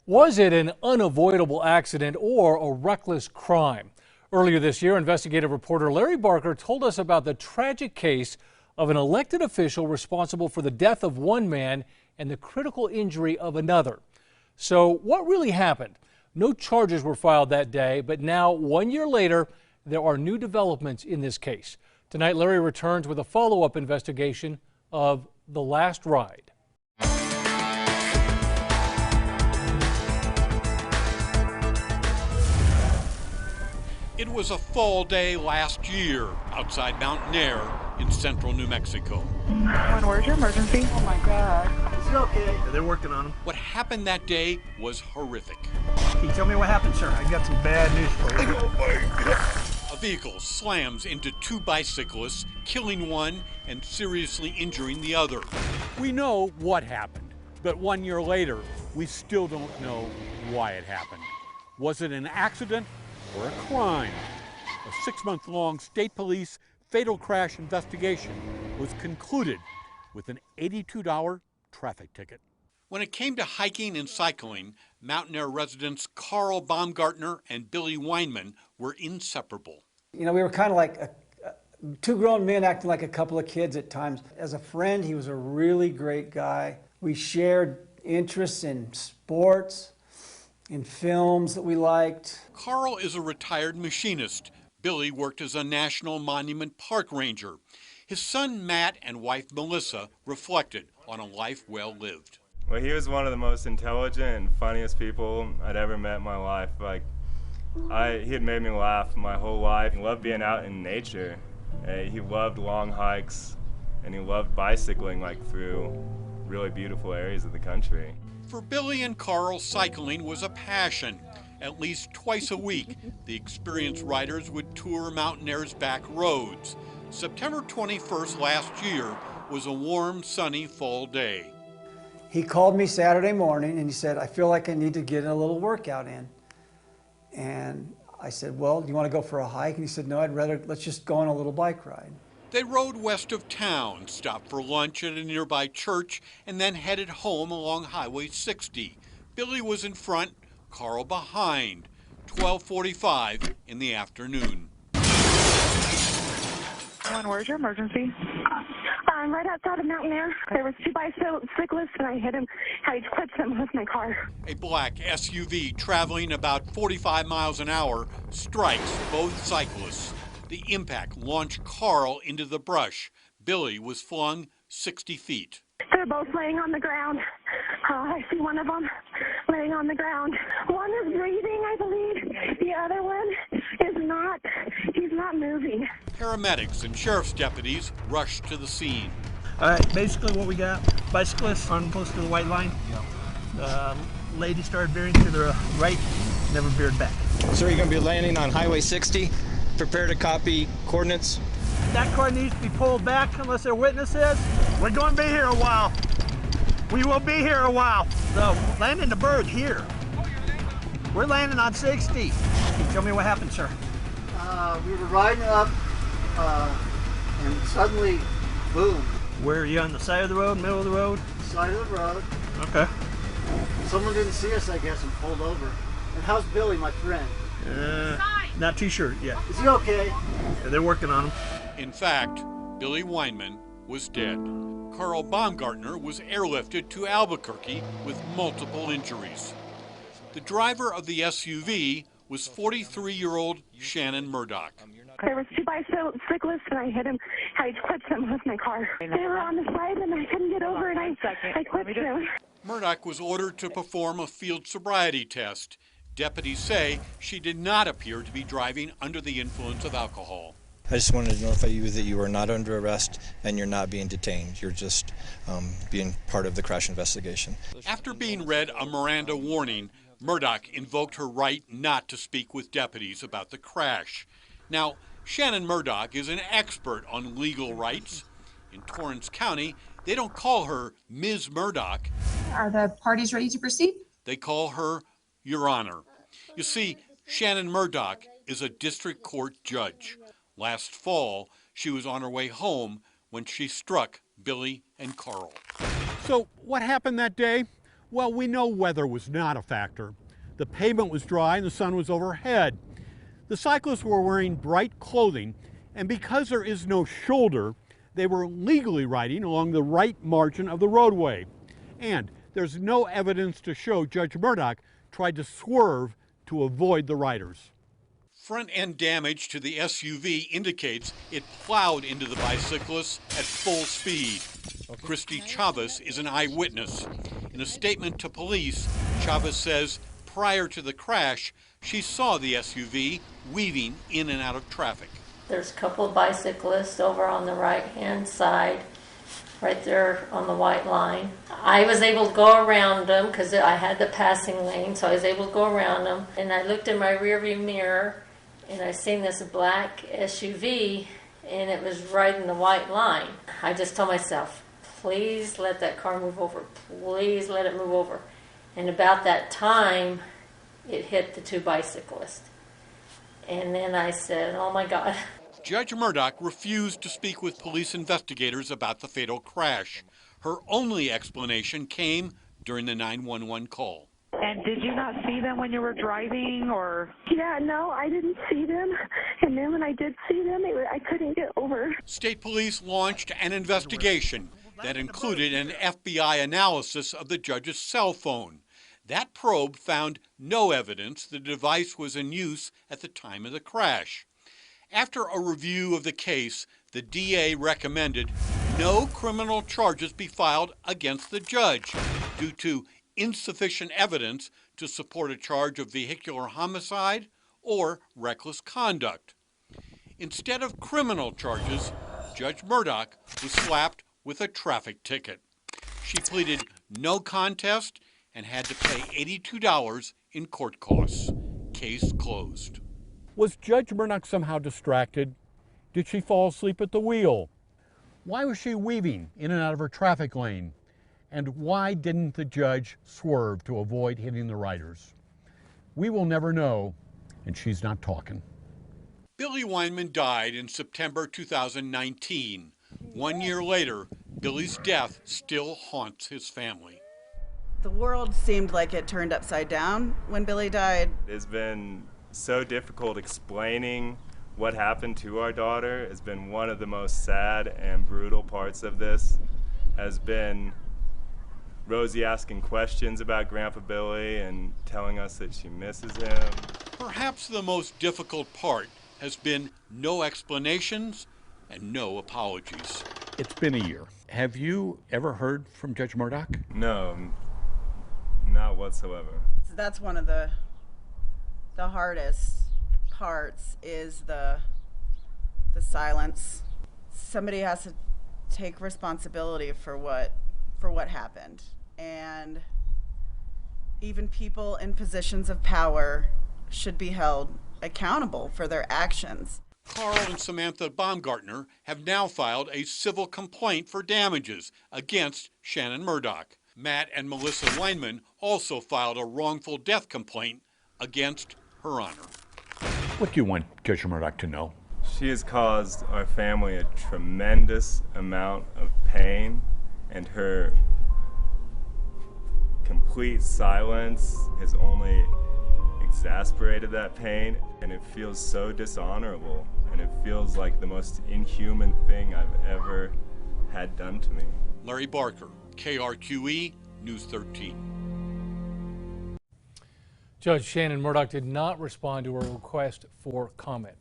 Was it an unavoidable accident or a reckless crime? Earlier this year, investigative reporter Larry Barker told us about the tragic case of an elected official responsible for the death of one man and the critical injury of another. So what really happened? No charges were filed that day, but now, 1 year later, there are new developments in this case. Tonight, Larry returns with a follow-up investigation of the last ride. It was a fall day last year outside Mountain Air in central New Mexico. Where's your emergency? Oh my God. Is he okay? Yeah, they're working on him. What happened that day was horrific. Can you tell me what happened, sir? I got some bad news for you. Oh my God. A vehicle slams into two bicyclists, killing one and seriously injuring the other. We know what happened, but 1 year later, we still don't know why it happened. Was it an accident or a crime? A 6-month-long state police fatal crash investigation was concluded with an $82 traffic ticket. When it came to hiking and cycling, Mountain Air residents Carl Baumgartner and Billy Weinman were inseparable. You know, we were kind of like two grown men acting like a couple of kids at times. As a friend, he was a really great guy. We shared interests in sports, in films that we liked. Carl is a retired machinist. Billy worked as a National Monument Park ranger. His son Matt and wife Melissa reflected on a life well lived. Well, he was one of the most intelligent and funniest people I'd ever met in my life. He had made me laugh my whole life. He loved being out in nature. He loved long hikes, and he loved bicycling through really beautiful areas of the country. For Billy and Carl, cycling was a passion. At least twice a week, the experienced riders would tour Mountain Air's back roads. September 21st last year was a warm, sunny fall day. He called me Saturday morning and he said, I feel like I need to get a little workout in. And I said, well, do you want to go for a hike? And he said, no, let's just go on a little bike ride. They rode west of town, stopped for lunch at a nearby church, and then headed home along Highway 60. Billy was in front, Carl behind. 12:45 in the afternoon. Where's your emergency? I'm right outside of Mountain Air. There was two bicyclists and I hit him. I clipped them with my car. A black SUV traveling about 45 miles an hour strikes both cyclists. The impact launched Carl into the brush. Billy was flung 60 feet. They're both laying on the ground. I see one of them laying on the ground. One is breathing, I believe. The other one is not. He's not moving. Paramedics and sheriff's deputies rushed to the scene. All right, basically what we got, bicyclists on close to the white line. Lady started veering to the right, never veered back. Sir, you're going to be landing on Highway 60. Prepare to copy coordinates. That car needs to be pulled back unless there are witnesses. We're going to be here a while. We will be here a while. So, landing the bird here. We're landing on 60. Can you tell me what happened, sir? We were riding up, and suddenly, boom. Where are you, on the side of the road, middle of the road? Side of the road. Okay. Someone didn't see us, I guess, and pulled over. And how's Billy, my friend? Not too sure yet. Is he okay? Yeah, they're working on him. In fact, Billy Weinman was dead. Carl Baumgartner was airlifted to Albuquerque with multiple injuries. The driver of the SUV was 43-year-old Shannon Murdoch. There was two bicyclists and I hit him. I clipped them with my car. They were on the side and I couldn't get over and I clipped them. Murdoch was ordered to perform a field sobriety test. Deputies say she did not appear to be driving under the influence of alcohol. I just wanted to notify you that you are not under arrest and you're not being detained. You're just being part of the crash investigation. After being read a Miranda warning, Murdoch invoked her right not to speak with deputies about the crash. Now, Shannon Murdoch is an expert on legal rights. In Torrance County, they don't call her Ms. Murdoch. Are the parties ready to proceed? They call her Your Honor. You see, Shannon Murdoch is a district court judge. Last fall, she was on her way home when she struck Billy and Carl. So what happened that day? Well, we know weather was not a factor. The pavement was dry and the sun was overhead. The cyclists were wearing bright clothing, and because there is no shoulder, they were legally riding along the right margin of the roadway. And there's no evidence to show Judge Murdoch tried to swerve to avoid the riders. Front-end damage to the SUV indicates it plowed into the bicyclists at full speed. Christy Chavez is an eyewitness. In a statement to police, Chavez says prior to the crash, she saw the SUV weaving in and out of traffic. There's a couple of bicyclists over on the right-hand side, right there on the white line. I was able to go around them because I had the passing lane, so I was able to go around them. And I looked in my rearview mirror, and I seen this black SUV, and it was right in the white line. I just told myself, please let that car move over. Please let it move over. And about that time, it hit the two bicyclists. And then I said, oh my God. Judge Murdoch refused to speak with police investigators about the fatal crash. Her only explanation came during the 911 call. And did you not see them when you were driving, or? Yeah, no, I didn't see them. And then when I did see them, I couldn't get over. State police launched an investigation that included an FBI analysis of the judge's cell phone. That probe found no evidence the device was in use at the time of the crash. After a review of the case, the DA recommended no criminal charges be filed against the judge due to insufficient evidence to support a charge of vehicular homicide or reckless conduct. Instead of criminal charges, Judge Murdoch was slapped with a traffic ticket. She pleaded no contest and had to pay $82 in court costs. Case closed. Was Judge Murdoch somehow distracted? Did she fall asleep at the wheel? Why was she weaving in and out of her traffic lane? And why didn't the judge swerve to avoid hitting the riders? We will never know, and she's not talking. Billy Weinman died in September 2019. 1 year later, Billy's death still haunts his family. The world seemed like it turned upside down when Billy died. It's been so difficult explaining what happened to our daughter. It's been one of the most sad and brutal parts of this, has been Rosie asking questions about Grandpa Billy and telling us that she misses him. Perhaps the most difficult part has been no explanations and no apologies. It's been a year. Have you ever heard from Judge Murdoch? No, not whatsoever. So that's one of the hardest parts is the silence. Somebody has to take responsibility for what happened, and even people in positions of power should be held accountable for their actions. Carl and Samantha Baumgartner have now filed a civil complaint for damages against Shannon Murdoch. Matt and Melissa Weinman also filed a wrongful death complaint against Her Honor. What do you want Judge Murdoch to know? She has caused our family a tremendous amount of pain, and her complete silence has only exasperated that pain, and it feels so dishonorable, and it feels like the most inhuman thing I've ever had done to me. Larry Barker, KRQE, News 13. Judge Shannon Murdoch did not respond to a request for comment.